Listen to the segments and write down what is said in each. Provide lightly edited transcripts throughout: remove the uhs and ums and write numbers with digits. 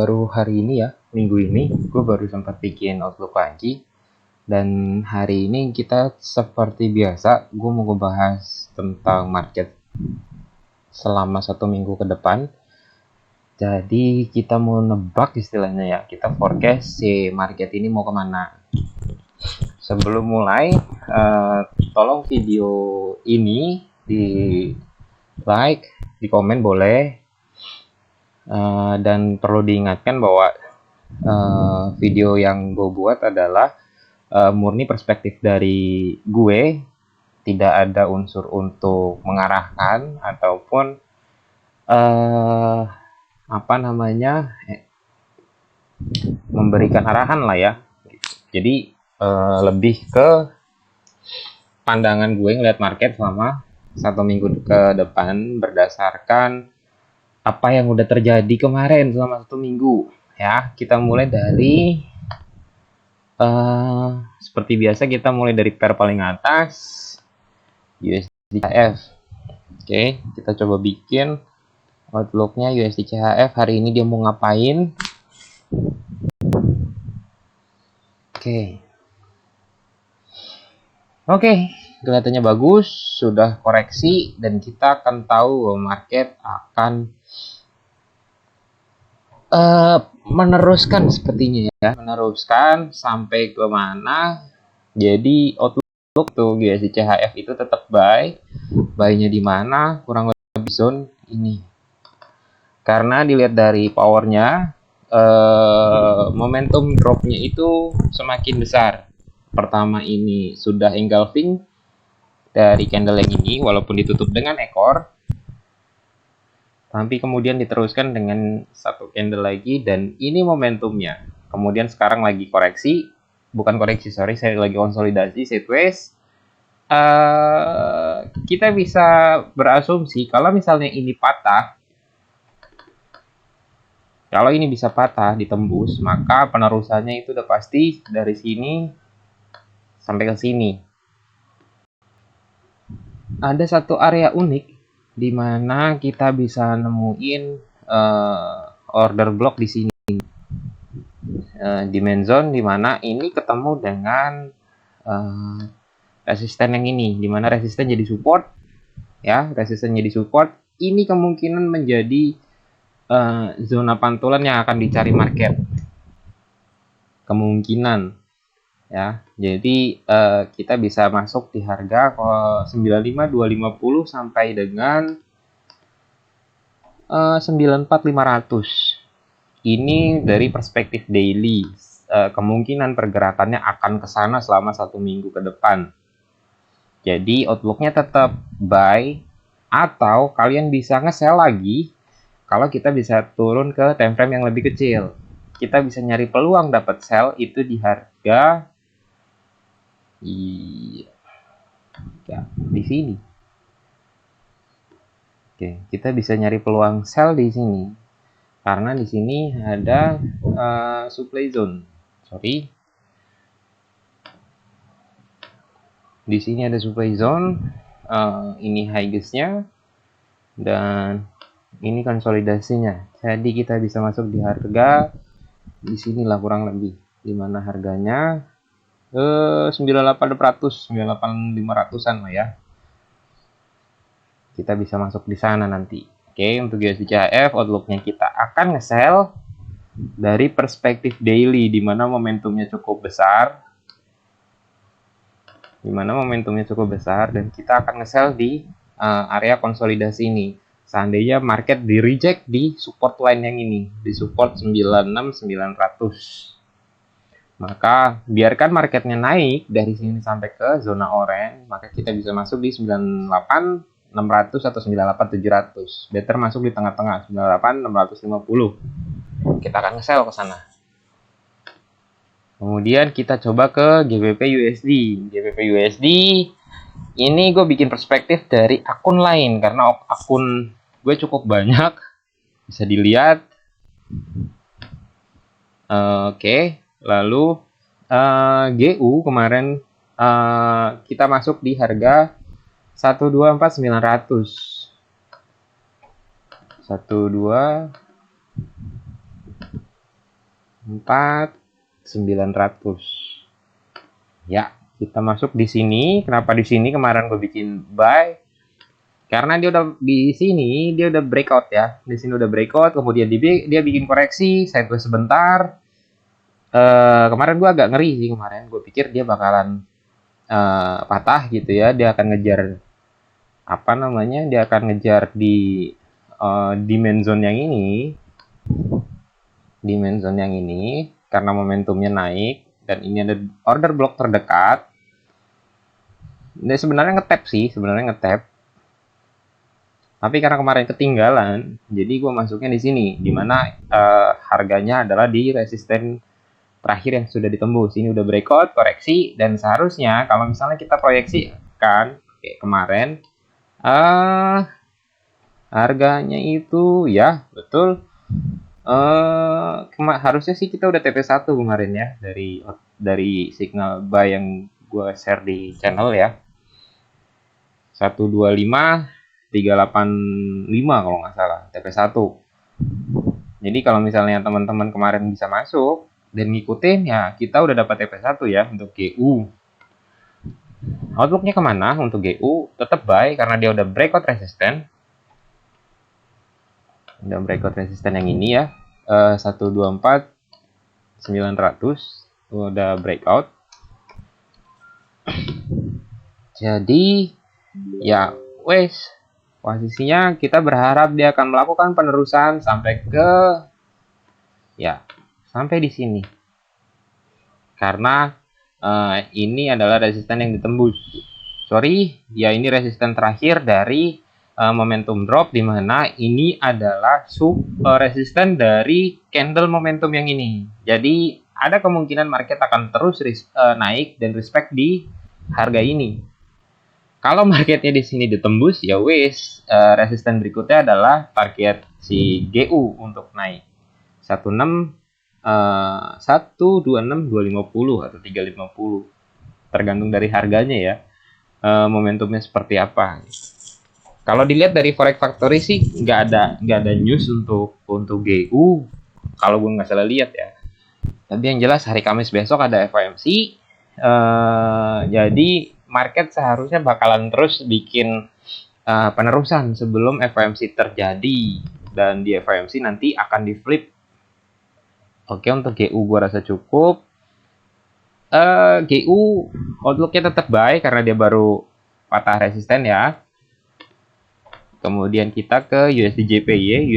baru hari ini ya, minggu ini gue baru sempat bikin outlook lagi. Dan hari ini kita seperti biasa, gue mau ngebahas tentang market selama 1 minggu ke depan. Jadi kita mau nebak istilahnya ya, kita forecast si market ini mau kemana. Sebelum mulai, tolong video ini di like, di komen boleh. Dan perlu diingatkan bahwa video yang gue buat adalah murni perspektif dari gue, tidak ada unsur untuk mengarahkan ataupun memberikan arahan lah ya. Jadi lebih ke pandangan gue ngeliat market selama 1 minggu ke depan berdasarkan apa yang udah terjadi kemarin selama 1 minggu ya. Kita mulai dari seperti biasa, kita mulai dari pair paling atas, USD CHF. Oke, kita coba bikin outlooknya USD CHF hari ini dia mau ngapain. Oke, kelihatannya bagus, sudah koreksi, dan kita akan tahu bahwa market akan meneruskan sepertinya ya, meneruskan sampai ke mana. Jadi outlook tuh USD CHF itu tetap buy-nya di mana, kurang lebih zone ini. Karena dilihat dari powernya, momentum dropnya itu semakin besar. Pertama ini sudah engulfing dari candle yang ini, walaupun ditutup dengan ekor, tapi kemudian diteruskan dengan satu candle lagi, dan ini momentumnya. Kemudian sekarang lagi koreksi, saya lagi konsolidasi sideways. Kita bisa berasumsi kalau misalnya ini patah, kalau ini bisa patah ditembus, maka penerusannya itu udah pasti dari sini sampai ke sini. Ada satu area unik di mana kita bisa nemuin order block di sini, demand zone, di mana ini ketemu dengan resisten yang ini, di mana resisten jadi support ya, resisten jadi support. Ini kemungkinan menjadi zona pantulan yang akan dicari market, kemungkinan ya. Jadi kita bisa masuk di harga 95.250 sampai dengan 94.500. Ini dari perspektif daily. Kemungkinan pergerakannya akan ke sana selama 1 minggu ke depan. Jadi outlooknya tetap buy, atau kalian bisa nge-sell lagi kalau kita bisa turun ke time frame yang lebih kecil. Kita bisa nyari peluang dapat sell itu di harga di sini. Oke, kita bisa nyari peluang sell di sini karena di sini ada supply zone. Di sini ada supply zone. Ini highest-nya dan ini konsolidasinya. Jadi kita bisa masuk di harga di sinilah kurang lebih, dimana harganya 98.500-an lah ya. Kita bisa masuk di sana nanti. Oke, untuk USD CHF outlooknya kita akan nge-sell dari perspektif daily, dimana momentumnya cukup besar, dan kita akan nge-sell di area konsolidasi ini. Seandainya market di reject di support line yang ini, di support 96.900, maka biarkan marketnya naik dari sini sampai ke zona orange, maka kita bisa masuk di 98.600 atau 98.700. Better masuk di tengah-tengah 98.650. Kita akan nge-sell ke sana. Kemudian kita coba ke GBP USD. GBP USD ini gue bikin perspektif dari akun lain karena akun gue cukup banyak, bisa dilihat. Oke. Lalu GU kemarin kita masuk di harga 124.900. 4.900. Ya, kita masuk di sini. Kenapa di sini kemarin gue bikin buy? Karena dia udah di sini, dia udah breakout ya. Di sini udah breakout, kemudian dia bikin koreksi, sideways sebentar. Kemarin gue agak ngeri sih kemarin. Gue pikir dia bakalan patah gitu ya. Dia akan ngejar apa namanya? Dia akan ngejar di demand zone yang ini. Demand zone yang ini karena momentumnya naik dan ini ada order block terdekat. Dia sebenarnya ngetap. Tapi karena kemarin ketinggalan, jadi gue masuknya di sini, dimana harganya adalah di resisten terakhir yang sudah ditembus. Ini udah breakout, koreksi, dan seharusnya kalau misalnya kita proyeksikan kayak kemarin, harganya itu ya betul. Harusnya sih kita udah TP1 kemarin ya dari signal buy yang gue share di channel ya. 125 385 kalau nggak salah, TP1. Jadi kalau misalnya teman-teman kemarin bisa masuk dan ngikutin, ya kita udah dapat TP1 ya untuk GU. Outlooknya kemana untuk GU? Tetap buy karena dia udah breakout resisten. Udah breakout resisten yang ini ya, 124 900 udah breakout. Jadi ya wes, posisinya kita berharap dia akan melakukan penerusan sampai ke sampai di sini. Karena ini adalah resisten yang ditembus. Ini resisten terakhir dari momentum drop, di mana ini adalah resisten dari candle momentum yang ini. Jadi ada kemungkinan market akan terus naik dan respect di harga ini. Kalau marketnya di sini ditembus, ya wes, resisten berikutnya adalah target si GU untuk naik 16 126 250 atau 350, tergantung dari harganya ya, momentumnya seperti apa. Kalau dilihat dari Forex Factory sih nggak ada news untuk GU kalau gue nggak salah lihat ya. Tapi yang jelas hari Kamis besok ada FOMC, jadi market seharusnya bakalan terus bikin penerusan sebelum FOMC terjadi, dan di FOMC nanti akan di flip. Oke, untuk GU gua rasa cukup. GU outlooknya tetap buy karena dia baru patah resisten ya. Kemudian kita ke USD JPY.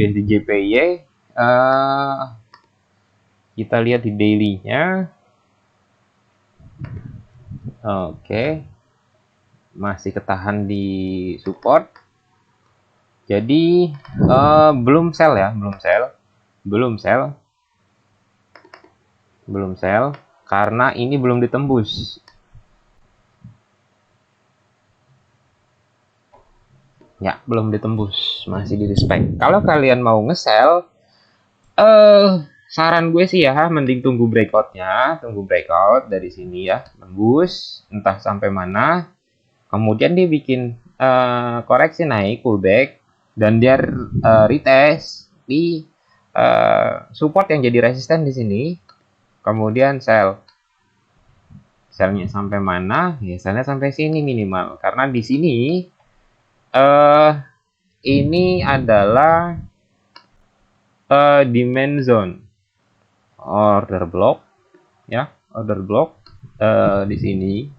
Kita lihat di daily-nya. Oke. Masih ketahan di support. Jadi belum sell ya, belum sell karena ini belum ditembus. Ya, belum ditembus, masih di respect. Kalau kalian mau nge-sell, saran gue sih ya, mending tunggu breakout dari sini ya, tembus entah sampai mana, kemudian dia bikin koreksi naik, pullback, dan dia retest di support yang jadi resisten di sini, kemudian sell. Sellnya sampai mana? Ya, sellnya sampai sini minimal, karena di sini ini adalah demand zone, order block ya, di sini.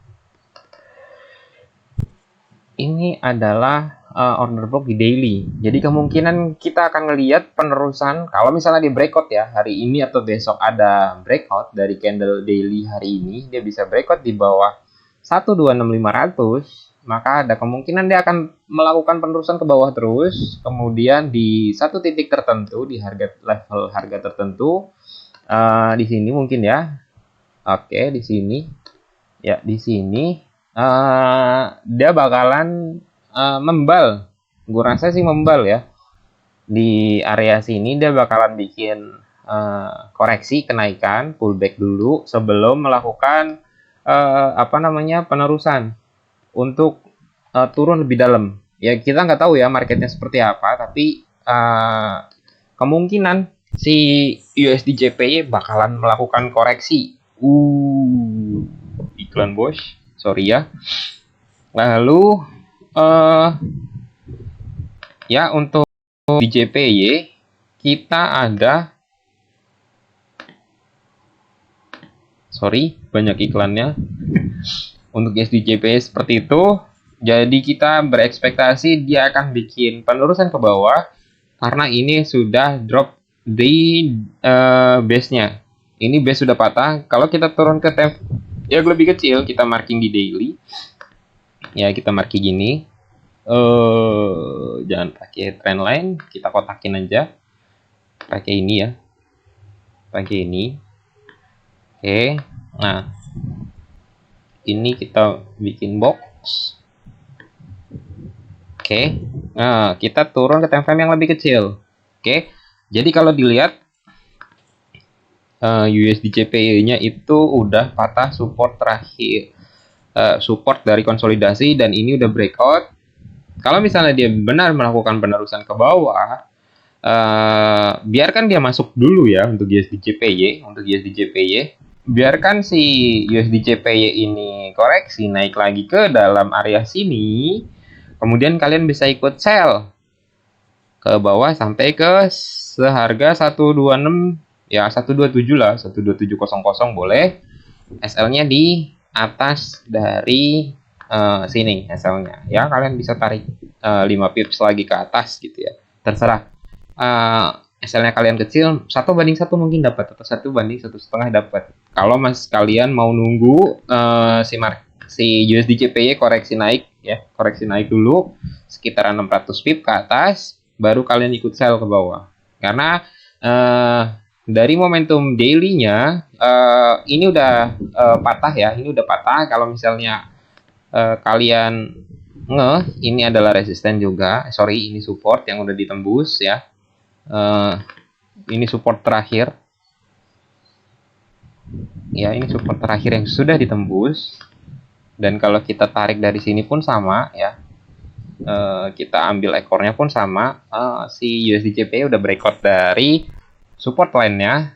Ini adalah order block di daily. Jadi kemungkinan kita akan ngelihat penerusan kalau misalnya di breakout ya hari ini atau besok ada breakout dari candle daily hari ini, dia bisa breakout di bawah 126.500. Maka ada kemungkinan dia akan melakukan penerusan ke bawah terus, kemudian di satu titik tertentu di level harga tertentu, di sini mungkin ya. Oke, di sini ya, di sini dia bakalan membal. Gue rasa sih membal ya. Di area sini dia bakalan bikin koreksi kenaikan, pullback dulu sebelum melakukan penerusan untuk turun lebih dalam. Ya kita nggak tahu ya marketnya seperti apa, tapi kemungkinan si USD JPY bakalan melakukan koreksi. Iklan bos, sorry ya. Lalu ya untuk di JPY kita ada, sorry banyak iklannya. Untuk USD JPY seperti itu. Jadi kita berekspektasi dia akan bikin penerusan ke bawah karena ini sudah drop di base-nya. Ini base sudah patah. Kalau kita turun ke yang lebih kecil, kita marking di daily. Ya, kita marking gini. Jangan pakai trendline, kita kotakin aja. Pakai ini ya. Pakai ini. Oke. Nah, ini kita bikin box. Oke. Nah, kita turun ke time frame yang lebih kecil. Oke. Jadi kalau dilihat USD JPY-nya itu udah patah support terakhir. Support dari konsolidasi dan ini udah breakout. Kalau misalnya dia benar melakukan penerusan ke bawah, biarkan dia masuk dulu ya untuk USD JPY. Untuk USD JPY, biarkan si USD JPY ini koreksi naik lagi ke dalam area sini. Kemudian kalian bisa ikut sell ke bawah sampai ke seharga 126 ya, 127 lah, 12700 boleh. SL-nya di atas dari sini SL-nya. Ya, kalian bisa tarik 5 pips lagi ke atas gitu ya. Terserah. SL-nya kalian kecil, 1:1 mungkin dapat atau 1:1,5 dapat. Kalau mas kalian mau nunggu si USD JPY koreksi naik ya, koreksi naik dulu sekitaran 600 pip ke atas, baru kalian ikut sell ke bawah. Karena dari momentum daily-nya ini udah patah ya, ini udah patah. Kalau misalnya kalian ini adalah resisten juga, sorry ini support yang udah ditembus ya. Ini support terakhir ya, ini support terakhir yang sudah ditembus. Dan kalau kita tarik dari sini pun sama ya, kita ambil ekornya pun sama. Si USD JPY udah breakout dari support line-nya,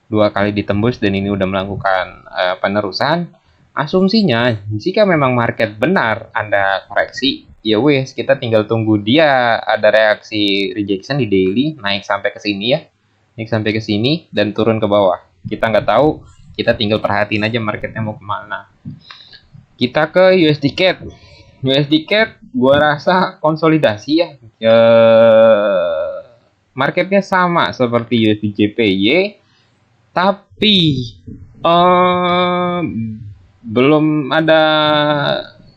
2 kali ditembus dan ini udah melakukan penerusan. Asumsinya jika memang market benar Anda koreksi, ya wes kita tinggal tunggu dia ada reaksi rejection di daily, naik sampai ke sini ya, naik sampai ke sini dan turun ke bawah. Kita nggak tahu, kita tinggal perhatiin aja marketnya mau kemana. Kita ke USD CAD. USD CAD gua rasa konsolidasi ya. Marketnya sama seperti USD JPY, tapi belum ada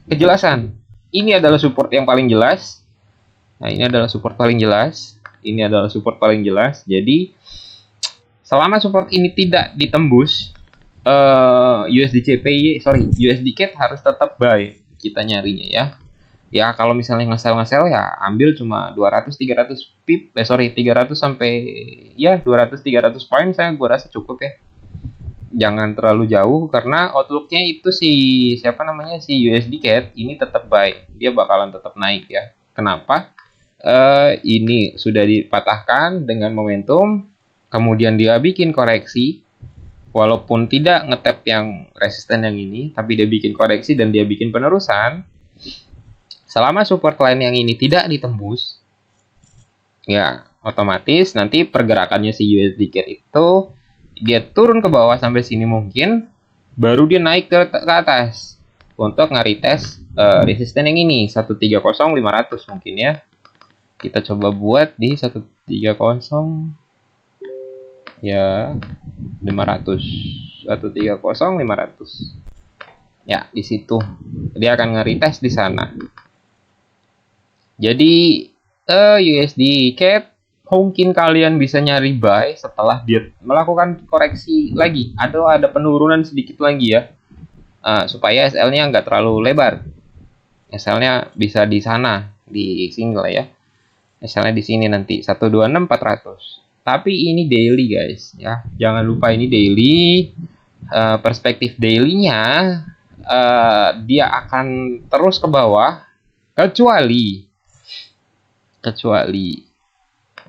kejelasan. Ini adalah support yang paling jelas. Nah, ini adalah support paling jelas. Ini adalah support paling jelas. Jadi selama support ini tidak ditembus, USD CAD harus tetap buy kita nyarinya ya. Ya kalau misalnya nge-sell ya ambil cuma 200-300 pip, 300 sampai ya 200-300 poin saya gua rasa cukup ya. Jangan terlalu jauh karena outlooknya itu si USD CAD ini tetap buy, dia bakalan tetap naik ya. Kenapa? Ini sudah dipatahkan dengan momentum, kemudian dia bikin koreksi. Walaupun tidak ngetap yang resisten yang ini, tapi dia bikin koreksi dan dia bikin penerusan. Selama support line yang ini tidak ditembus, ya otomatis nanti pergerakannya si USD CAD itu dia turun ke bawah sampai sini mungkin, baru dia naik ke atas untuk nge-retest resisten yang ini 130.500 mungkin ya. Kita coba buat di 130 ya 500, 130.500 ya, di situ dia akan nge-retest di sana. Jadi USD CAD mungkin kalian bisa nyari buy setelah dia melakukan koreksi lagi atau ada penurunan sedikit lagi ya, supaya SL-nya nggak terlalu lebar. SL-nya bisa di sana, di single ya. SL-nya di sini nanti 126.400. Tapi ini daily guys ya, jangan lupa ini daily. Perspektif daily-nya dia akan terus ke bawah kecuali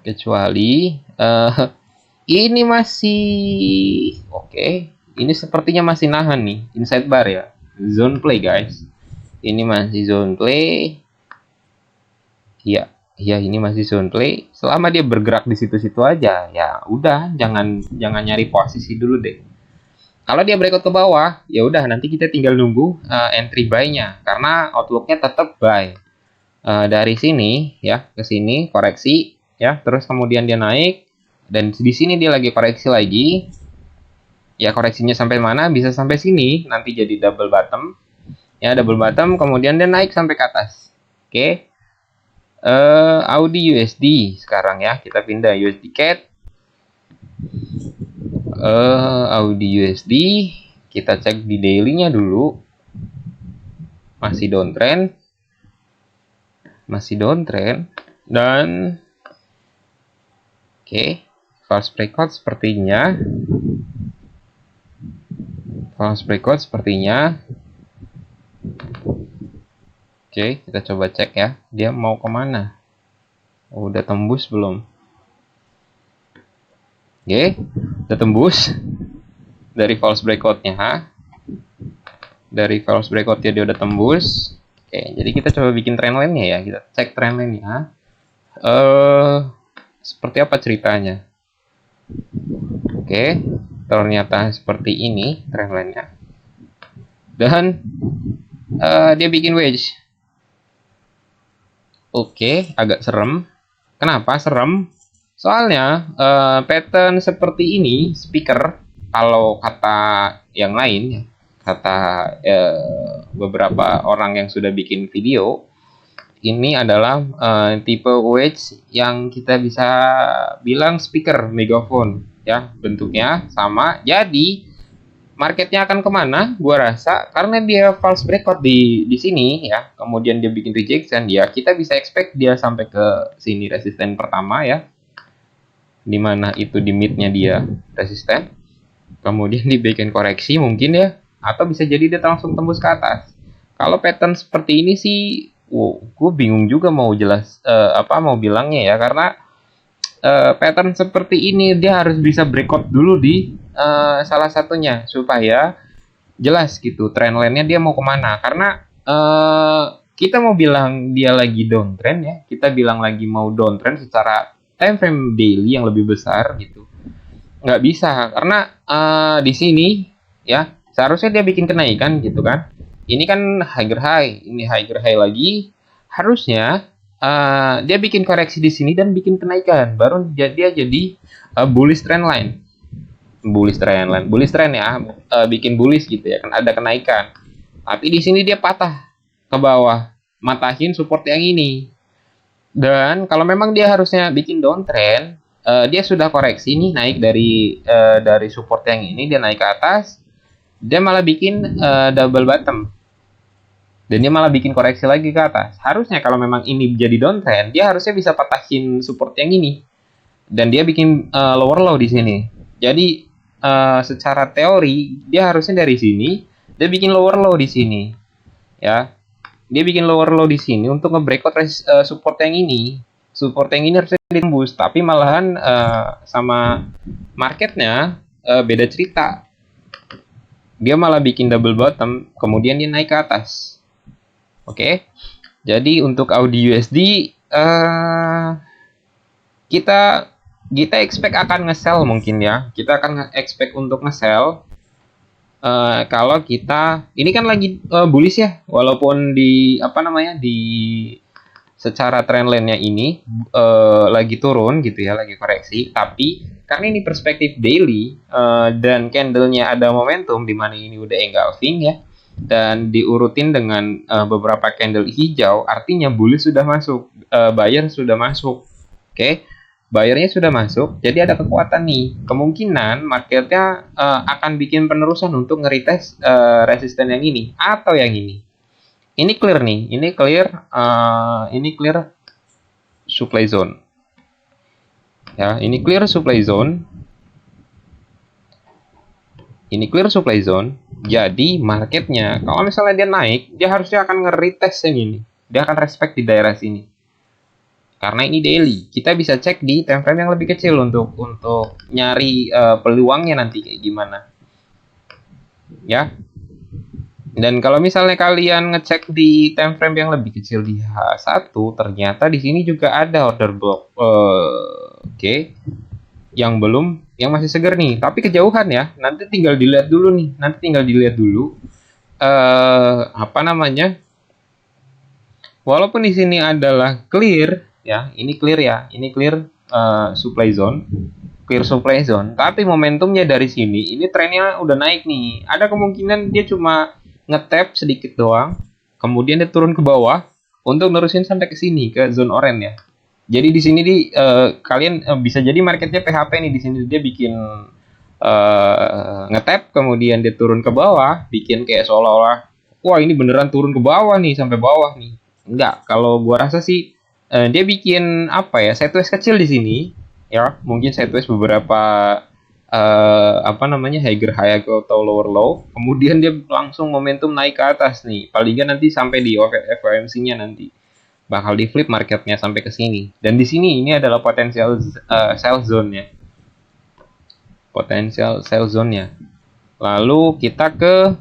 kecuali ini masih oke. Ini sepertinya masih nahan nih, inside bar ya, zone play guys. Ini masih zone play. Iya, iya ini masih zone play. Selama dia bergerak di situ-situ aja, ya udah, jangan nyari posisi dulu deh. Kalau dia breakout ke bawah, ya udah nanti kita tinggal nunggu entry buy-nya karena outlook-nya tetap buy. Dari sini ya ke sini koreksi ya, terus kemudian dia naik dan di sini dia lagi koreksi lagi. Ya koreksinya sampai mana? Bisa sampai sini, nanti jadi double bottom. Ya double bottom, kemudian dia naik sampai ke atas. Oke. Audi USD sekarang ya, kita pindah USD CAD. Audi USD, kita cek di daily-nya dulu. Masih downtrend. Masih downtrend dan oke, false breakout sepertinya. False breakout sepertinya. Oke, kita coba cek ya. Dia mau kemana? Oh, udah tembus belum? Oke, udah tembus. Dari false breakout-nya. Dari false breakout-nya dia udah tembus. Oke, jadi kita coba bikin trendline-nya ya. Kita cek trendline-nya. Seperti apa ceritanya? Oke, ternyata seperti ini trendline-nya. Dan dia bikin wedge. Oke, agak serem. Kenapa serem? Soalnya pattern seperti ini, speaker, kalau kata yang lain, kata beberapa orang yang sudah bikin video, ini adalah tipe wedge yang kita bisa bilang speaker megaphone, ya bentuknya sama. Jadi marketnya akan kemana? Gua rasa karena dia false breakout di sini ya, kemudian dia bikin rejection, ya kita bisa expect dia sampai ke sini resisten pertama ya, dimana itu di midnya dia resisten, kemudian dibikin koreksi mungkin ya, atau bisa jadi dia langsung tembus ke atas. Kalau pattern seperti ini sih, gue bingung juga mau jelas mau bilangnya ya, karena pattern seperti ini dia harus bisa breakout dulu di salah satunya supaya jelas gitu trendline-nya dia mau kemana. Karena kita mau bilang dia lagi downtrend ya, kita bilang lagi mau downtrend secara time frame daily yang lebih besar gitu, nggak bisa karena di sini ya seharusnya dia bikin kenaikan gitu kan. Ini kan higher high, ini higher high lagi, harusnya dia bikin koreksi di sini dan bikin kenaikan, baru dia jadi bullish trend line. Bullish trend ya, bikin bullish gitu ya kan, ada kenaikan. Tapi di sini dia patah ke bawah, matahin support yang ini. Dan kalau memang dia harusnya bikin downtrend, dia sudah koreksi nih, naik dari support yang ini, dia naik ke atas, dia malah bikin double bottom. Dan dia malah bikin koreksi lagi ke atas. Harusnya kalau memang ini jadi downtrend, dia harusnya bisa patahin support yang ini. Dan dia bikin lower low di sini. Jadi secara teori dia harusnya dari sini, dia bikin lower low di sini. Ya. Dia bikin lower low di sini untuk nge-breakout support yang ini. Support yang ini harusnya ditembus, tapi malahan sama marketnya beda cerita. Dia malah bikin double bottom, kemudian dia naik ke atas. Oke, jadi untuk Audi USD kita expect akan nge-sell mungkin ya. Kita akan expect untuk nge-sell kalau kita ini kan lagi bullish ya, walaupun di di secara trendline-nya ini lagi turun gitu ya, lagi koreksi, tapi karena ini perspektif daily dan candle-nya ada momentum di mana ini udah engulfing ya, dan diurutin dengan beberapa candle hijau, artinya bullish sudah masuk, buyer sudah masuk. Oke, buyernya sudah masuk, jadi ada kekuatan nih. Kemungkinan marketnya akan bikin penerusan untuk nge-retest resisten yang ini atau yang ini. Ini clear nih, ini clear supply zone. Ya, ini clear supply zone. Ini clear supply zone. Jadi marketnya kalau misalnya dia naik, dia harusnya akan nge-retest yang ini. Dia akan respect di daerah sini. karena ini daily. Kita bisa cek di time frame yang lebih kecil untuk nyari peluangnya nanti kayak gimana. Ya. Dan kalau misalnya kalian ngecek di time frame yang lebih kecil di H1, ternyata di sini juga ada order block. Oke. Yang masih seger nih, tapi kejauhan ya. Nanti tinggal dilihat dulu nih. Apa namanya? Walaupun di sini adalah clear ya, ini clear supply zone, tapi momentumnya dari sini, ini trennya udah naik nih. Ada kemungkinan dia cuma ngetap sedikit doang, kemudian dia turun ke bawah untuk nerusin sampai ke sini ke zone orange ya. Jadi di sini kalian bisa jadi marketnya PHP nih, di sini dia bikin ngetap, kemudian dia turun ke bawah, bikin kayak seolah-olah wah ini beneran turun ke bawah nih, sampai bawah nih. Enggak, kalau gua rasa sih dia bikin apa ya, sideways kecil di sini ya, mungkin sideways beberapa apa namanya, higher high atau lower low, kemudian dia langsung momentum naik ke atas nih, paling nggak nanti sampai di FOMC-nya nanti bakal di flip marketnya sampai ke sini. Dan di sini ini adalah potensial sell zone-nya, potensial sell zone-nya. Lalu kita ke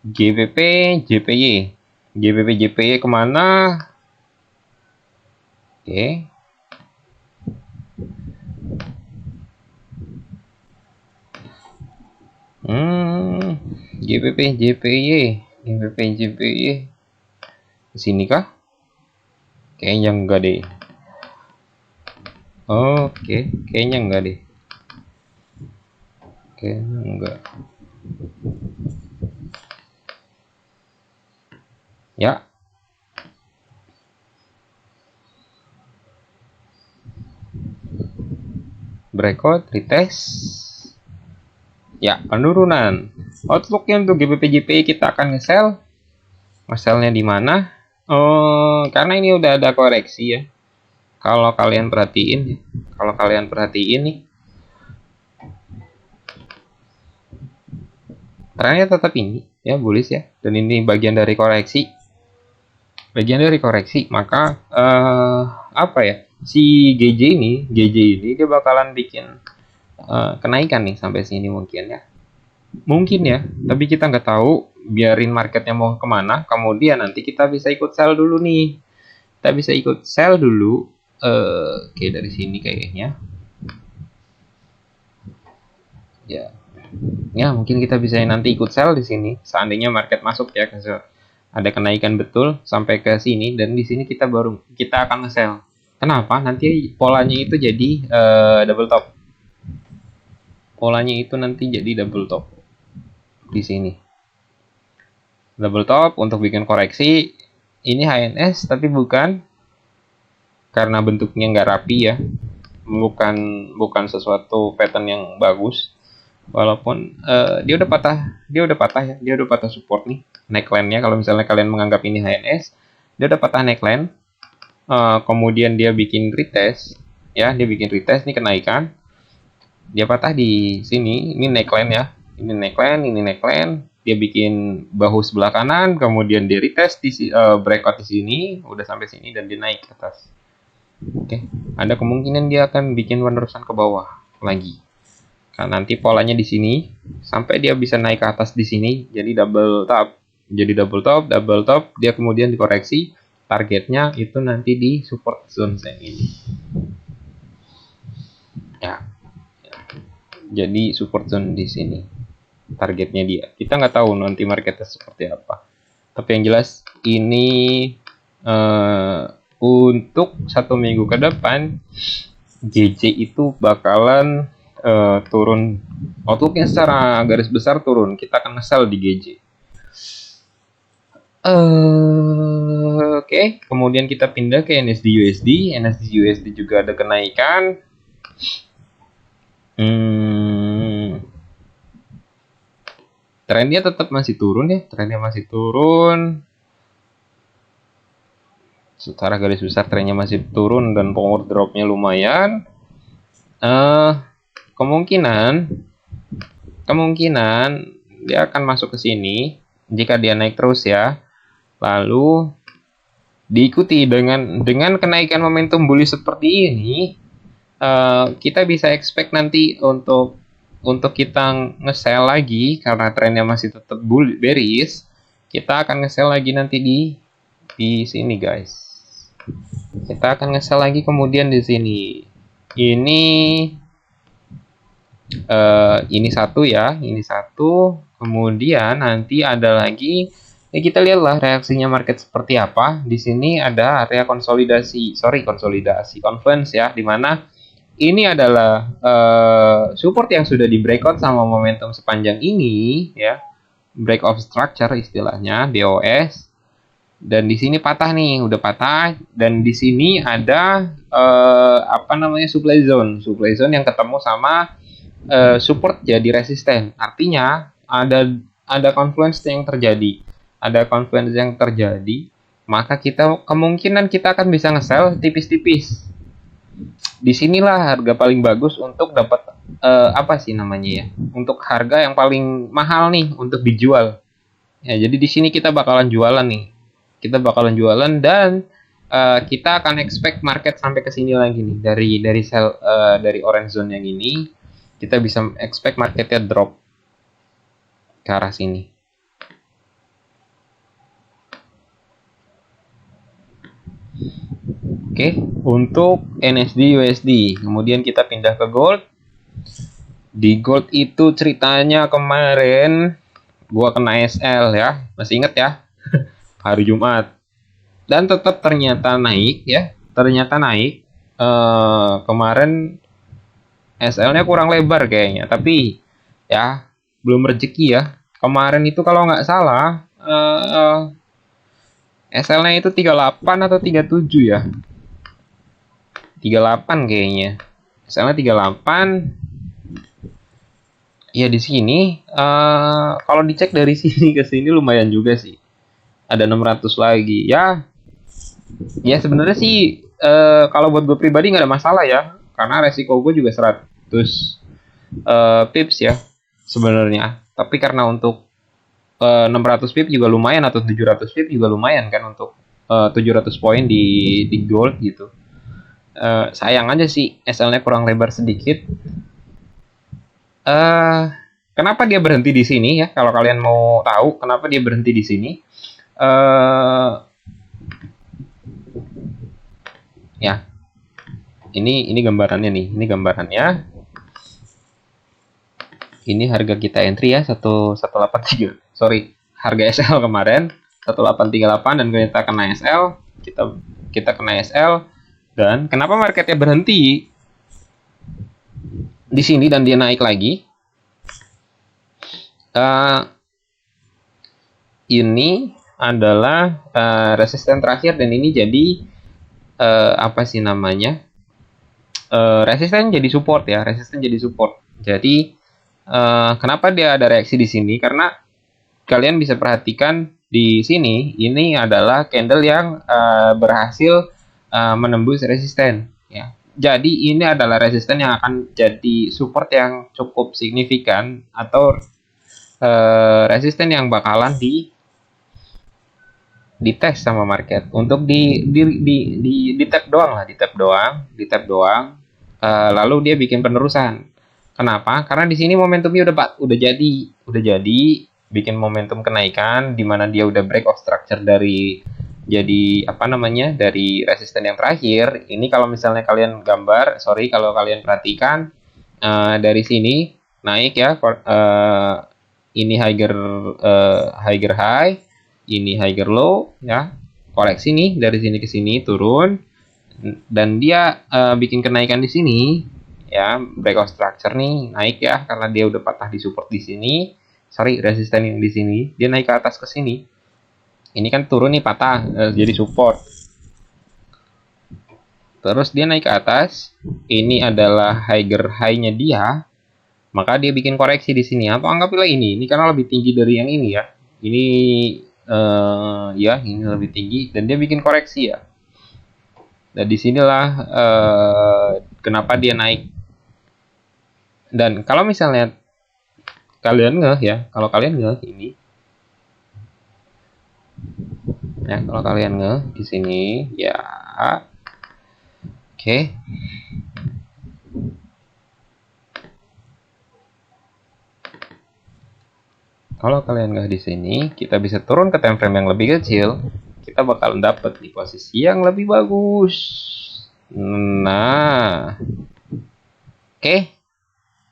GBP JPY. GBP JPY kemana? Oke. GBP JPY sini kah? Kayaknya enggak deh. Oke, kayaknya enggak deh. Kayaknya enggak. Ya. Breakout, retest. Ya, penurunan. Outlooknya untuk GBP JPY kita akan nge-sell. Nge-sellnya di mana? Karena ini udah ada koreksi ya. Kalau kalian perhatiin nih, trennya tetap ini ya, bullish ya. Dan ini bagian dari koreksi. Maka apa ya? Si GJ ini dia bakalan bikin kenaikan nih sampai sini mungkin ya, tapi kita nggak tahu, biarin marketnya mau kemana, kemudian nanti kita bisa ikut sell dulu nih, oke, dari sini kayaknya ya mungkin kita bisa nanti ikut sell di sini, seandainya market masuk ya, ada kenaikan betul sampai ke sini, dan di sini kita akan nge-sell. Kenapa? Nanti polanya itu jadi double top. Di sini. Double top untuk bikin koreksi. Ini HNS tapi bukan, karena bentuknya nggak rapi ya. Bukan sesuatu pattern yang bagus. Walaupun dia udah patah support nih, neckline-nya. Kalau misalnya kalian menganggap ini HNS, dia udah patah neckline. Kemudian dia bikin retest nih, kenaikan. Dia patah di sini, ini neckline ya. Ini neckline. Dia bikin bahu sebelah kanan, kemudian dia retest di breakout di sini, udah sampai sini dan dia naik ke atas. Oke, ada kemungkinan dia akan bikin penerusan ke bawah lagi. Karena nanti polanya di sini sampai dia bisa naik ke atas di sini, jadi double top, dia kemudian dikoreksi. Targetnya itu nanti di support zone ini. Ya. Jadi support zone di sini. Targetnya dia. Kita nggak tahu nanti marketnya seperti apa. Tapi yang jelas ini untuk 1 minggu ke depan GJ itu bakalan turun. Outlooknya secara garis besar turun. Kita akan nge-sell di GJ. Oke. Kemudian kita pindah ke NSD USD juga ada kenaikan. Trennya tetap masih turun ya, secara garis besar trennya masih turun dan power dropnya lumayan. Kemungkinan dia akan masuk ke sini jika dia naik terus ya. Lalu diikuti dengan kenaikan momentum bullish seperti ini, kita bisa expect nanti untuk kita nge-sell lagi karena trennya masih tetap bearish. Kita akan nge-sell lagi nanti di sini, guys. Kita akan nge-sell lagi kemudian di sini. Ini satu ya, ini satu. Kemudian nanti ada lagi, ya kita lihatlah reaksinya market seperti apa. Di sini ada area konsolidasi, conference ya, dimana ini adalah support yang sudah di breakout sama momentum sepanjang ini ya, break of structure istilahnya, BOS. Dan di sini patah nih, udah patah. Dan di sini ada supply zone yang ketemu sama support jadi resisten. Artinya ada confluence yang terjadi. Maka kemungkinan kita akan bisa nge-sell tipis-tipis. Disinilah harga paling bagus untuk dapat untuk harga yang paling mahal nih untuk dijual. Ya, jadi di sini kita bakalan jualan nih. Dan kita akan expect market sampai ke sini lagi nih, dari orange zone yang ini kita bisa expect marketnya drop ke arah sini. Oke, untuk NSD USD, kemudian kita pindah ke gold. Di gold itu ceritanya kemarin gua kena SL ya, masih inget ya, hari Jumat. Dan tetap ternyata naik ya, kemarin SL-nya kurang lebar kayaknya, tapi ya belum rezeki ya. Kemarin itu kalau nggak salah SL-nya itu 38 atau 37 ya. 38 kayaknya. SL-nya 38. Ya di sini kalau dicek dari sini ke sini lumayan juga sih. Ada 600 lagi. Ya sebenarnya sih kalau buat gue pribadi nggak ada masalah ya, karena resiko gue juga 100 pips ya sebenarnya. Tapi karena untuk 600 pip juga lumayan, atau 700 pip juga lumayan kan, untuk 700 poin di gold gitu. Sayang aja sih SL-nya kurang lebar sedikit. Kenapa dia berhenti di sini ya? Kalau kalian mau tahu kenapa dia berhenti di sini, ya ini gambarannya nih. Ini harga kita entry ya, 1183. Sorry, harga SL kemarin 1838 dan kita kena SL, kita kena SL. Dan kenapa marketnya berhenti di sini dan dia naik lagi? Ini adalah resisten terakhir, dan ini jadi resisten jadi support ya, Jadi kenapa dia ada reaksi di sini? Karena kalian bisa perhatikan di sini, ini adalah candle yang berhasil menembus resisten ya. Jadi ini adalah resisten yang akan jadi support yang cukup signifikan, atau resisten yang bakalan di tes sama market untuk di tap doang. Lalu dia bikin penerusan. Kenapa? Karena di sini momentumnya udah jadi bikin momentum kenaikan, di mana dia udah break of structure dari resisten yang terakhir. Ini kalau misalnya kalian kalau kalian perhatikan dari sini naik ya, ini higher high, ini higher low ya, koreksi nih dari sini ke sini turun, dan dia bikin kenaikan di sini ya, break of structure nih, naik ya karena dia udah patah di support di sini, resisten yang di sini, dia naik ke atas ke sini. Ini kan turun nih, patah jadi support. Terus dia naik ke atas, ini adalah higher high-nya dia, maka dia bikin koreksi di sini. Atau anggaplah ini karena lebih tinggi dari yang ini ya. Ini ini lebih tinggi dan dia bikin koreksi ya. Dan disinilah kenapa dia naik. Dan kalau misalnya kalian ngeh ini Ya, kalau kalian di sini ya. Oke. Kalau kalian di sini, kita bisa turun ke time frame yang lebih kecil. Kita bakalan dapat di posisi yang lebih bagus. Nah, oke,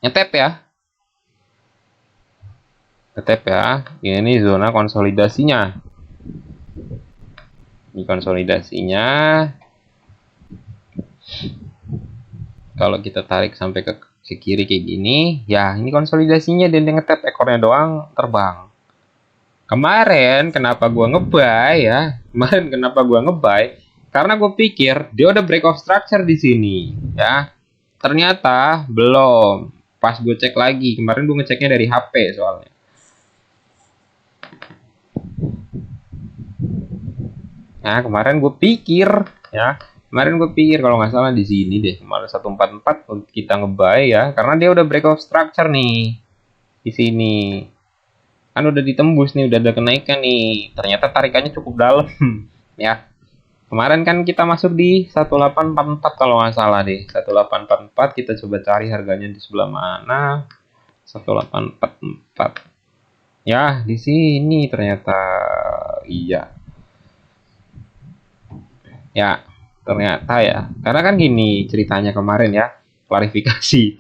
ngetap ya. Ngetap ya. Ini zona konsolidasinya. Ini konsolidasinya. Kalau kita tarik sampai ke kiri kayak gini, ya ini konsolidasinya, dan dia ngetap ekornya doang terbang. Kemarin kenapa gua ngebuy ya? Kemarin kenapa gua ngebuy? Karena gue pikir dia udah break of structure di sini, ya. Ternyata belum. Pas gue cek lagi, kemarin gue ngeceknya dari HP soalnya. Nah, kemarin gue pikir, ya. Kemarin gue pikir kalau nggak salah di sini deh, kemarin 144 kita ngebuy ya, karena dia udah break of structure nih di sini. Kan udah ditembus nih, udah ada kenaikan nih. Ternyata tarikannya cukup dalam, ya. Kemarin kan kita masuk di 1844 kalau nggak salah deh. 1844 kita coba cari harganya di sebelah mana. 1844. Ya, di sini ternyata. Iya. Ya, ternyata ya. Karena kan gini ceritanya kemarin ya. Klarifikasi.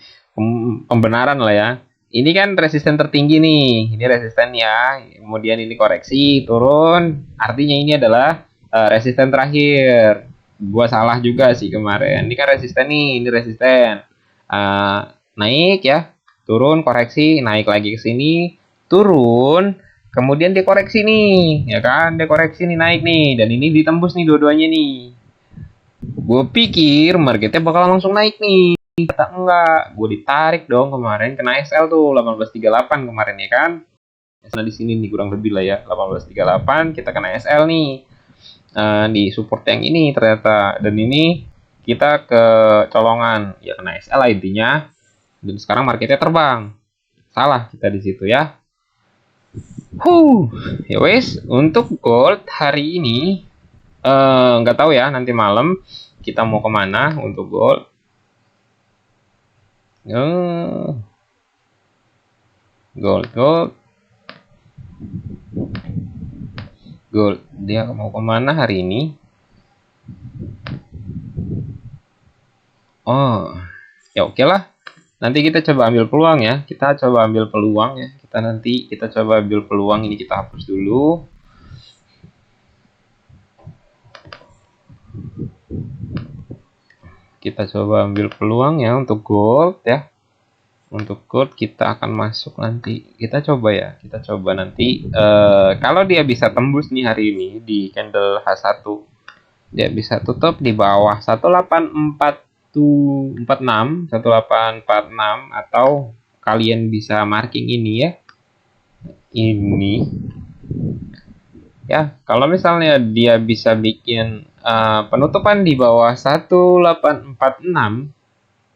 Pembenaran lah ya. Ini kan resisten tertinggi nih. Ini resisten ya. Kemudian ini koreksi, turun. Artinya ini adalah resisten terakhir. Gua salah juga sih kemarin. Ini kan resisten nih. Ini resisten. Naik ya. Turun, koreksi. Naik lagi ke sini. Turun. Kemudian dia koreksi nih, ya kan? Dia koreksi nih, naik nih, dan ini ditembus nih dua-duanya nih. Gue pikir marketnya bakal langsung naik nih, ternyata enggak. Gue ditarik dong kemarin, kena SL tuh 1838 kemarin ya kan? SL di sini nih kurang lebih lah ya, 1838 kita kena SL nih di support yang ini ternyata, dan ini kita ke colongan, ya kena SL lah intinya. Dan sekarang marketnya terbang, salah kita di situ ya. Ya wes, untuk gold hari ini nggak tahu ya, nanti malam kita mau kemana untuk gold. Gold dia mau kemana hari ini? Oh ya, oke lah, nanti kita coba ambil peluang ya. Kita coba ambil peluang ya. Kita coba ambil peluang ini, kita hapus dulu. Kita coba ambil peluang ya untuk gold ya. Untuk gold kita akan masuk nanti. Kita coba ya. Kita coba nanti kalau dia bisa tembus nih hari ini di candle H1, dia bisa tutup di bawah 1846 atau kalian bisa marking ini ya. Ini ya, kalau misalnya dia bisa bikin penutupan di bawah 1846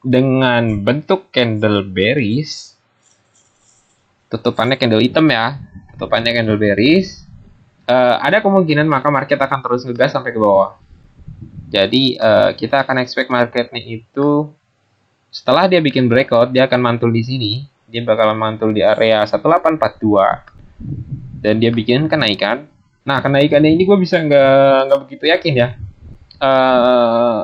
dengan bentuk candle bearish, tutupannya candle hitam ya, tutupannya candle bearish, ada kemungkinan maka market akan terus ngegas sampai ke bawah. Jadi kita akan expect marketnya itu setelah dia bikin breakout, dia akan mantul di sini, dia bakalan mantul di area 1842 dan dia bikin kenaikan. Nah, kenaikannya ini gue bisa nggak begitu yakin ya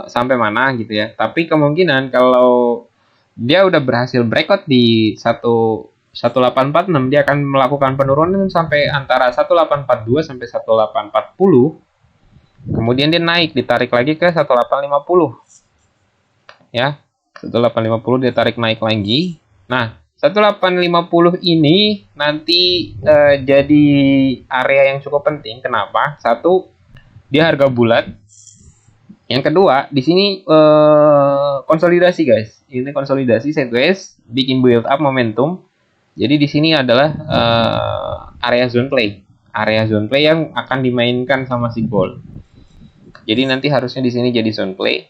sampai mana gitu ya. Tapi kemungkinan kalau dia udah berhasil breakout di 1846, dia akan melakukan penurunan sampai antara 1842 sampai 1840. Kemudian dia naik, ditarik lagi ke 1850. Ya, 1850 dia tarik naik lagi. Nah, 1850 ini nanti jadi area yang cukup penting. Kenapa? Satu, dia harga bulat. Yang kedua, di sini konsolidasi guys. Ini konsolidasi sideways, bikin build up momentum. Jadi di sini adalah area zone play. Area zone play yang akan dimainkan sama si gold. Jadi nanti harusnya di sini jadi zone play.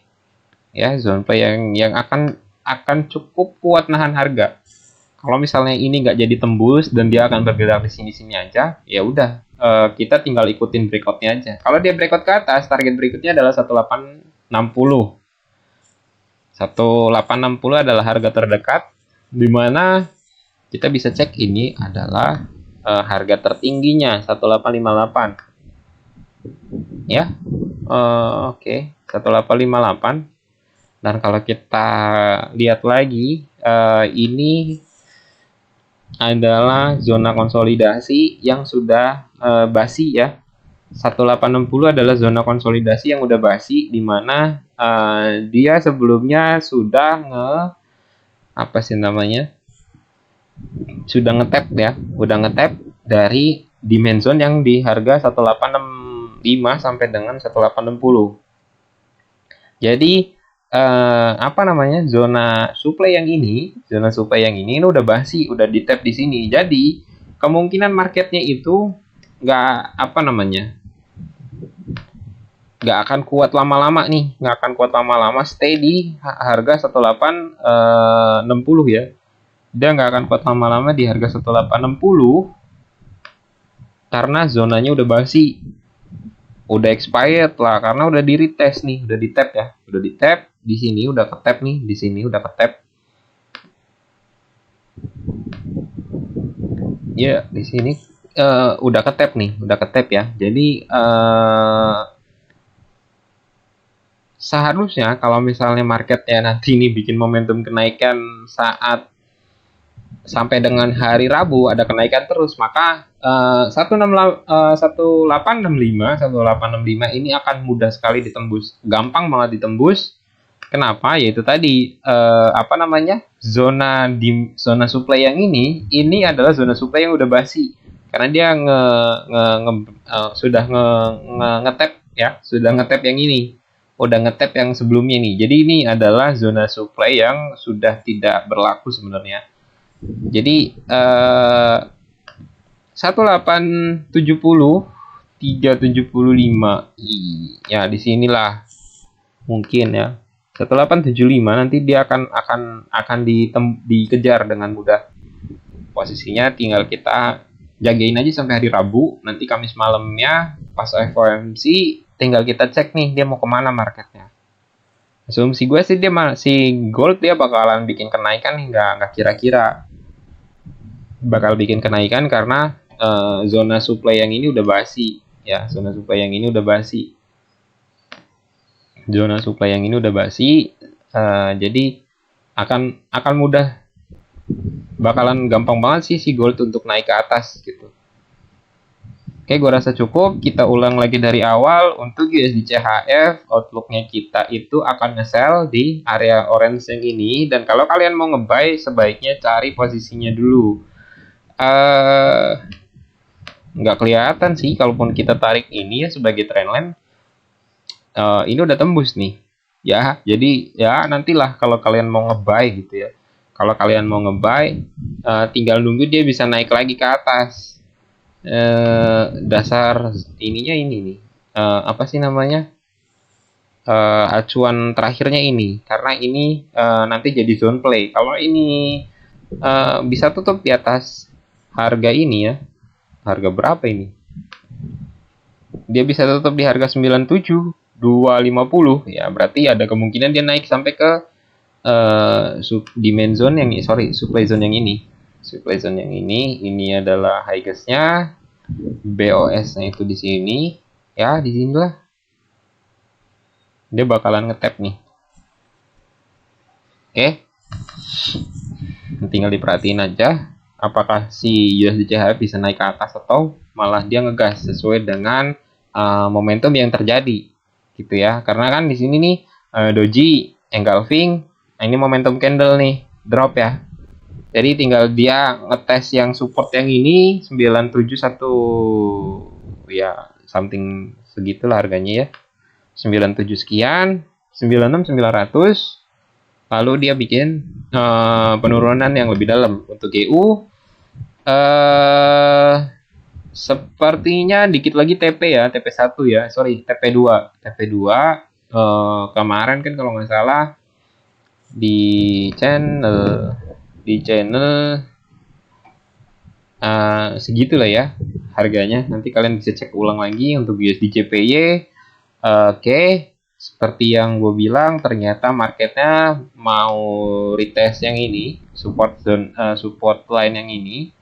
Ya, zone play yang akan cukup kuat nahan harga. Kalau misalnya ini nggak jadi tembus dan dia akan bergerak di sini-sini aja, ya udah kita tinggal ikutin breakoutnya aja. Kalau dia breakout ke atas, target berikutnya adalah 1860. 1860 adalah harga terdekat, di mana kita bisa cek ini adalah harga tertingginya 1858. Ya, oke, 1858. Dan kalau kita lihat lagi, ini adalah zona konsolidasi yang sudah basi ya. 1860 adalah zona konsolidasi yang udah basi, di mana dia sebelumnya sudah apa sih namanya, sudah ngetap ya, udah ngetap dari demand zone yang di harga 1865 sampai dengan 1860. Jadi apa namanya, zona supply yang ini udah basi, udah di tap di sini. Jadi kemungkinan marketnya itu nggak apa namanya, nggak akan kuat lama-lama nih, nggak akan kuat lama-lama, stay di harga 1860 ya. Dia nggak akan kuat lama-lama di harga 1860 karena zonanya udah basi, udah expired lah, karena udah di retest nih, udah di tap ya, udah di tap di sini, udah ke tap nih, di sini udah ke tap ya, di sini udah ke tap nih, udah ke tap ya. Jadi seharusnya kalau misalnya marketnya nanti ini bikin momentum kenaikan saat sampai dengan hari Rabu ada kenaikan terus, maka 1865 ini akan mudah sekali ditembus, gampang banget ditembus. Kenapa? Yaitu tadi apa namanya, zona supply yang ini adalah zona supply yang udah basi karena dia sudah ngetap ya, sudah ngetap yang ini, udah ngetap yang sebelumnya nih. Jadi ini adalah zona supply yang sudah tidak berlaku sebenarnya. Jadi 1870 375 ya, disinilah mungkin ya 1875 nanti dia akan dikejar dengan mudah. Posisinya tinggal kita jagain aja sampai hari Rabu. Nanti Kamis malamnya pas FOMC tinggal kita cek nih dia mau kemana marketnya. Asumsi gue sih dia masih gold, dia bakalan bikin kenaikan nih, nggak kira-kira bakal bikin kenaikan karena zona supply yang ini udah basi ya, zona supply yang ini udah basi, zona supply yang ini udah basi. Jadi akan mudah, bakalan gampang banget sih si gold untuk naik ke atas gitu. Oke, gue rasa cukup. Kita ulang lagi dari awal. Untuk USD CHF, outlooknya kita itu akan nge-sell di area orange yang ini. Dan kalau kalian mau nge-buy, sebaiknya cari posisinya dulu. Nggak kelihatan sih, kalaupun kita tarik ini ya sebagai trendline. Ini udah tembus nih. Ya, jadi ya nantilah kalau kalian mau nge-buy gitu ya. Kalau kalian mau nge-buy, tinggal nunggu dia bisa naik lagi ke atas. Dasar ininya ini nih, apa sih namanya, acuan terakhirnya ini, karena ini nanti jadi zone play. Kalau ini bisa tutup di atas harga ini ya, harga berapa ini, dia bisa tutup di harga 97.250 ya, berarti ada kemungkinan dia naik sampai ke demand zone yang supply zone yang ini. Supply zone yang ini adalah high gas-nya, BOS-nya itu di sini, ya di sinilah dia bakalan ngetap nih. Oke, tinggal diperhatiin aja apakah si USD CHF bisa naik ke atas atau malah dia ngegas sesuai dengan momentum yang terjadi gitu ya. Karena kan di sini nih doji engulfing, nah ini momentum candle nih drop ya. Jadi tinggal dia ngetes yang support yang ini 971 ya, something segitulah harganya ya. 97 sekian, 96.900. Lalu dia bikin penurunan yang lebih dalam untuk GU. Sepertinya dikit lagi TP ya, TP1 ya, TP2. TP2 kemarin kan kalau nggak salah di channel di channel segitulah ya harganya. Nanti kalian bisa cek ulang lagi untuk USD JPY. Oke, seperti yang gue bilang, ternyata marketnya mau retest yang ini, support zone, support line yang ini.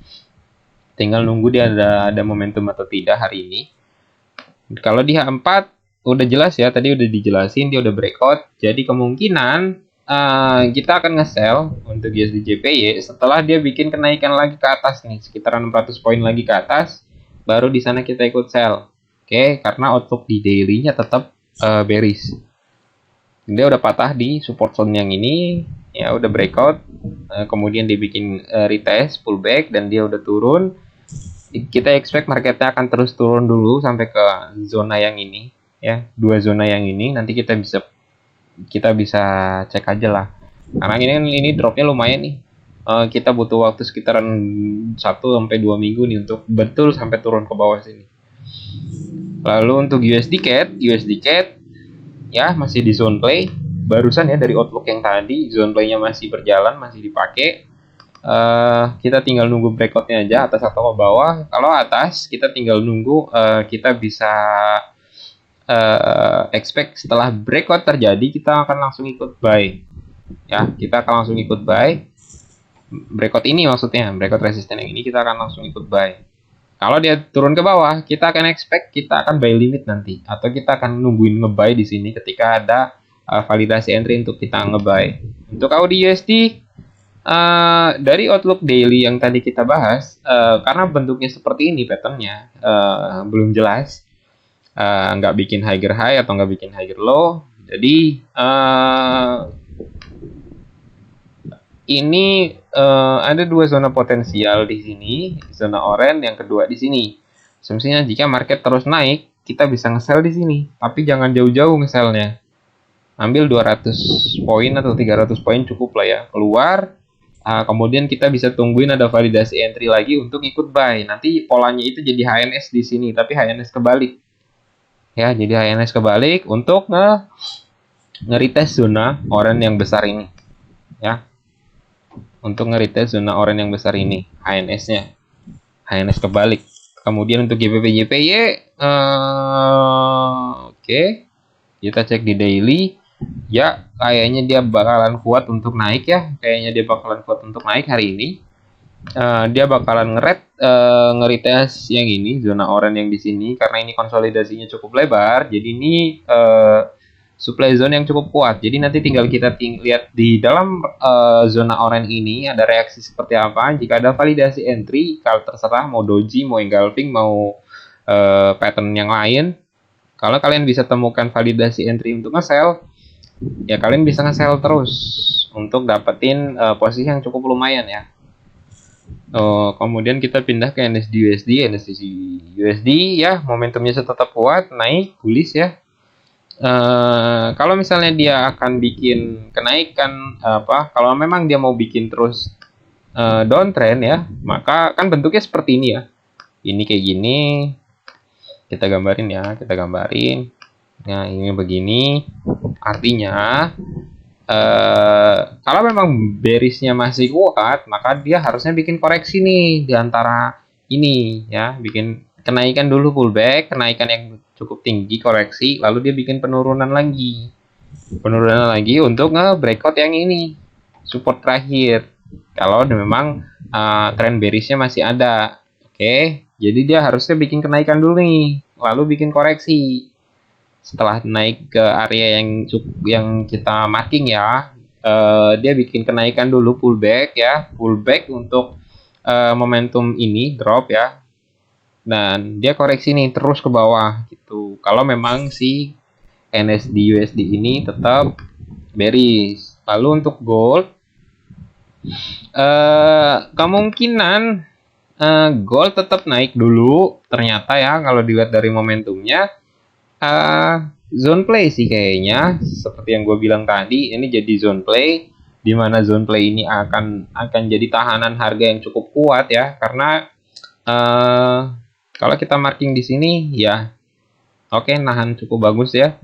Tinggal nunggu dia ada momentum atau tidak hari ini. Kalau di H4 udah jelas ya, tadi udah dijelasin dia udah breakout. Jadi kemungkinan kita akan nge-sell untuk USD JPY setelah dia bikin kenaikan lagi ke atas nih, sekitaran 600 poin lagi ke atas, baru di sana kita ikut sell. Oke, karena outlook di daily-nya tetap bearish. Dia udah patah di support zone yang ini, ya udah breakout, kemudian dia bikin retest pullback dan dia udah turun. Kita expect marketnya akan terus turun dulu sampai ke zona yang ini, ya, dua zona yang ini. Nanti kita bisa cek aja lah. Karena ini dropnya lumayan nih. Kita butuh waktu sekitaran 1-2 minggu nih untuk betul sampai turun ke bawah sini. Lalu untuk USD CAD ya masih di zone play. Barusan ya dari outlook yang tadi zone play-nya masih berjalan, masih dipakai. Kita tinggal nunggu breakoutnya aja, atas atau ke bawah. Kalau atas kita tinggal nunggu, kita bisa expect setelah breakout terjadi kita akan langsung ikut buy. Ya, kita akan langsung ikut buy. Breakout ini maksudnya, breakout resisten yang ini kita akan langsung ikut buy. Kalau dia turun ke bawah, kita akan expect kita akan buy limit nanti, atau kita akan nungguin ngebuy di sini ketika ada validasi entry untuk kita ngebuy. Untuk AUD USD, dari outlook daily yang tadi kita bahas, karena bentuknya seperti ini patternnya, belum jelas, nggak bikin higher high atau nggak bikin higher low. Jadi ini ada dua zona potensial di sini, zona oranye, yang kedua di sini. Asumsinya jika market terus naik, kita bisa nge-sell di sini, tapi jangan jauh-jauh nge-sellnya. Ambil 200 poin atau 300 poin cukup lah ya, keluar. Kemudian kita bisa tungguin ada validasi entry lagi untuk ikut buy. Nanti polanya itu jadi HNS di sini, tapi HNS kebalik. Ya, jadi HNS kebalik untuk nge-retest zona oranye yang besar ini. Ya. Untuk nge-retest zona oranye yang besar ini, HNS-nya. HNS kebalik. Kemudian untuk GBP JPY, oke. Kita cek di daily. Ya, kayaknya dia bakalan kuat untuk naik ya. Kayaknya dia bakalan kuat untuk naik hari ini. Dia bakalan nge-retest yang ini, zona oranye yang di sini, karena ini konsolidasinya cukup lebar. Jadi ini supply zone yang cukup kuat. Jadi nanti tinggal kita lihat di dalam zona oranye ini ada reaksi seperti apa. Jika ada validasi entry, kalau terserah mau doji, mau engulfing, mau pattern yang lain. Kalau kalian bisa temukan validasi entry untuk nge-sell, ya kalian bisa nge-sell terus untuk dapetin posisi yang cukup lumayan ya. Kemudian kita pindah ke NSD USD ya, momentumnya tetap kuat, naik, bullish ya. Kalau misalnya dia akan bikin kenaikan kalau memang dia mau bikin terus downtrend ya, maka kan bentuknya seperti ini ya. Ini kayak gini. Kita gambarin ya, Nah, ini begini. Artinya kalau memang bearishnya masih kuat, maka dia harusnya bikin koreksi nih di antara ini ya, bikin kenaikan dulu pullback, kenaikan yang cukup tinggi, koreksi, lalu dia bikin penurunan lagi untuk nge-breakout yang ini, support terakhir. Kalau memang tren bearishnya masih ada, oke. Jadi dia harusnya bikin kenaikan dulu nih, lalu bikin koreksi. Setelah naik ke area yang kita marking ya, dia bikin kenaikan dulu, pullback untuk momentum ini drop ya, dan dia koreksi nih terus ke bawah gitu. Kalau memang si NSD USD ini tetap bearish. Lalu untuk gold, kemungkinan gold tetap naik dulu ternyata ya, kalau dilihat dari momentumnya. Zone play sih kayaknya, seperti yang gue bilang tadi, ini jadi zone play, di mana zone play ini akan jadi tahanan harga yang cukup kuat ya, karena kalau kita marking di sini ya, oke, nahan cukup bagus ya.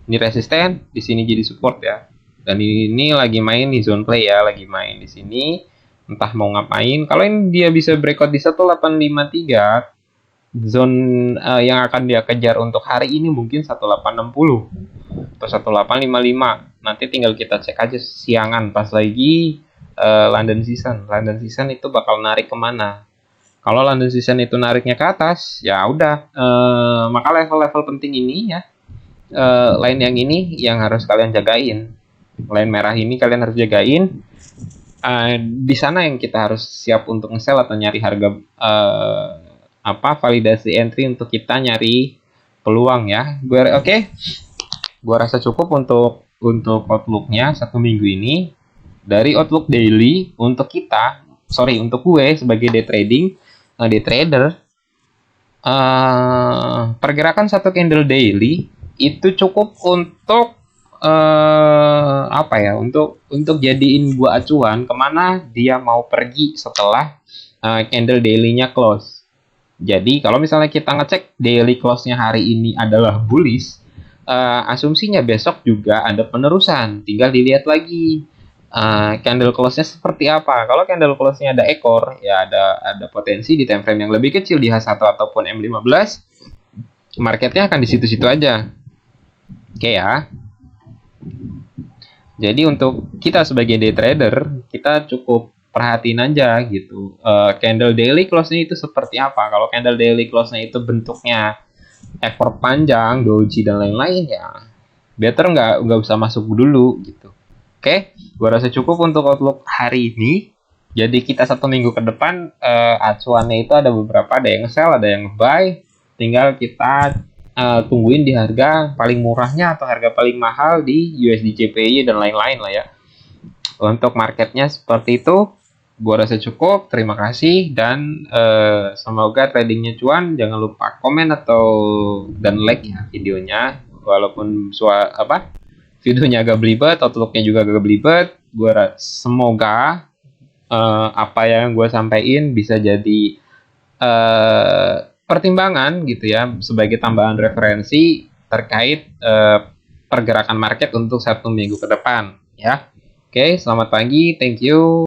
Ini resisten, di sini jadi support ya, dan ini lagi main di zone play ya, lagi main di sini. entah mau ngapain. Kalau ini dia bisa breakout di 1853, zone yang akan dia kejar untuk hari ini mungkin 1860 atau 1855. Nanti tinggal kita cek aja siangan pas lagi London Season. London Season itu bakal narik kemana. Kalau London Season itu nariknya ke atas, ya udah. Maka level-level penting ini ya, line yang ini yang harus kalian jagain. Line merah ini kalian harus jagain. Di sana yang kita harus siap untuk nge-sell atau nyari harga validasi entry untuk kita nyari peluang ya. Oke. Gua rasa cukup untuk outlooknya 1 minggu ini. Dari outlook daily untuk gue sebagai day trader, pergerakan satu candle daily itu cukup untuk untuk jadiin gua acuan kemana dia mau pergi setelah candle daily-nya close. Jadi kalau misalnya kita ngecek daily close-nya hari ini adalah bullish, asumsinya besok juga ada penerusan. Tinggal dilihat lagi candle close-nya seperti apa. Kalau candle close-nya ada ekor, ya ada potensi di time frame yang lebih kecil di H1 ataupun M15, marketnya akan di situ-situ aja. Oke ya. Jadi untuk kita sebagai day trader, kita cukup perhatiin aja gitu. Candle daily close-nya itu seperti apa. Kalau candle daily close-nya itu bentuknya ekor panjang, doji dan lain-lain, ya better nggak usah masuk dulu gitu. Oke, gua rasa cukup untuk outlook hari ini. Jadi kita 1 minggu ke depan acuannya itu ada beberapa, ada yang sell, ada yang buy. Tinggal kita tungguin di harga paling murahnya atau harga paling mahal di USD JPY dan lain-lain lah ya. Untuk marketnya seperti itu. Gua rasa cukup. Terima kasih dan semoga tradingnya cuan. Jangan lupa komen dan like ya videonya. Walaupun videonya agak belibet, outlooknya juga agak belibet. Semoga apa yang gue sampaikan bisa jadi pertimbangan gitu ya, sebagai tambahan referensi terkait pergerakan market untuk 1 minggu ke depan ya. Oke, selamat pagi, thank you.